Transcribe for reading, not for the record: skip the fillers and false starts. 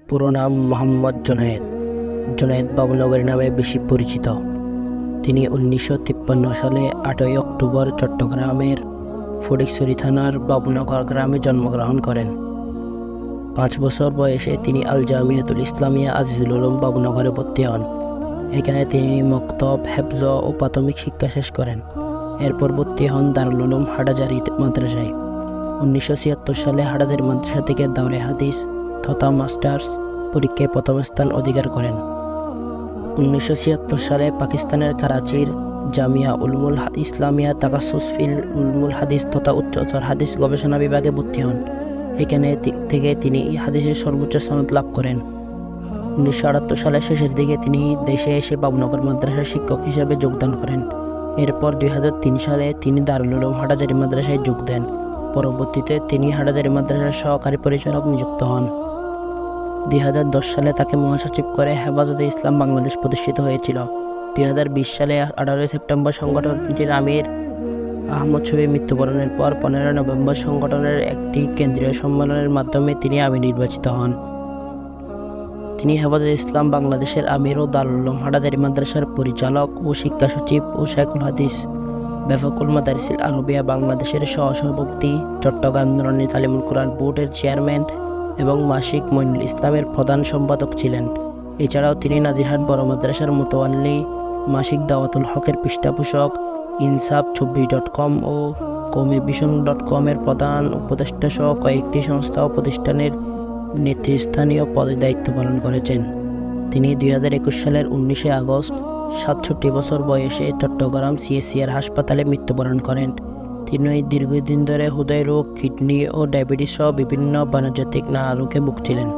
পুরো নাম মোহাম্মদ জুনায়েদ। জুনায়েদ বাবুনগরী নামে বেশি পরিচিত। তিনি 1953 সালে 8ই অক্টোবর চট্টগ্রামের ফটিকছড়ি থানার বাবুনগর গ্রামে জন্মগ্রহণ করেন। 5 বছর বয়সে তিনি আল জামিয়াতুল ইসলামিয়া আজিজুল উলুম বাবুনগরে ভর্তি হন। এখানে তিনি মক্তব, হেফজ ও প্রাথমিক শিক্ষা শেষ করেন। এরপর ভর্তি হন দারুল উলুম হাটাজারি মাদ্রাসায়। 1976 সালে হাটাজারি মাদ্রাসা থেকে দাওরে হাদিস তথা মাস্টার্স পরীক্ষায় প্রথম স্থান অধিকার করেন। 1976 সালে পাকিস্তানের করাচির জামিয়া উলুমুল ইসলামিয়া তাকাসুস ফিল উলুমুল হাদিস তথা উচ্চতর হাদিস গবেষণা বিভাগে ভর্তি হন। এখানে থেকে তিনি হাদিসের সর্বোচ্চ সনদ লাভ করেন। 1978 সালের শেষের দিকে তিনি দেশে এসে বাবুনগর মাদ্রাসার শিক্ষক হিসেবে যোগদান করেন। এরপর 2003 সালে তিনি দারুল উলুম হাটাজারি মাদ্রাসায় যোগ দেন। পরবর্তীতে তিনি হাটাজারি মাদ্রাসার সহকারী পরিচালক নিযুক্ত হন। 2010 সালে তাকে মহাসচিব করে হেফাজতে ইসলাম বাংলাদেশ প্রতিষ্ঠিত হয়েছিল। 2020 সালে 18 সেপ্টেম্বর সংগঠনটির আমির আহমদ শফি মৃত্যুবরণের পর 15 নভেম্বর সংগঠনের একটি কেন্দ্রীয় সম্মেলনের মাধ্যমে তিনি আমির নির্বাচিত হন। তিনি হেফাজতে ইসলাম বাংলাদেশের আমির ও দারুল উলুম হাটাজারি মাদ্রাসার পরিচালক ও শিক্ষা সচিব ও শাইখুল হাদিস বেফাকুল মাদারিসিল আরবিয়া বাংলাদেশের সহসভাপতি, চট্টগ্রাম নুরানী তালিমুল কুরআন বোর্ডের চেয়ারম্যান এবং মাসিক মইনুল ইসলামের প্রধান সম্পাদক ছিলেন। এছাড়াও তিনি নাজিরহাট বড় মাদ্রাসার মুতাওয়াল্লি, মাসিক দাওয়াতুল হকের পৃষ্ঠাপোষক, ইনসাফ 24.com ও কৌমিভিশন.com এর প্রধান উপদেষ্টা সহ কয়েকটি সংস্থা ও প্রতিষ্ঠানের নেতৃস্থানীয় পদে দায়িত্ব পালন করেছেন। তিনি 2021 সালের 19 আগস্ট 67 বছর বয়সে চট্টগ্রাম সিএসসিআর হাসপাতালে মৃত্যুবরণ করেন। তিনি দীর্ঘদিন ধরে হৃদয় রোগ, কিডনি ও ডায়াবেটিস সহ বিভিন্ন বাণিজ্যিক নানা রোগে ভুগছিলেন।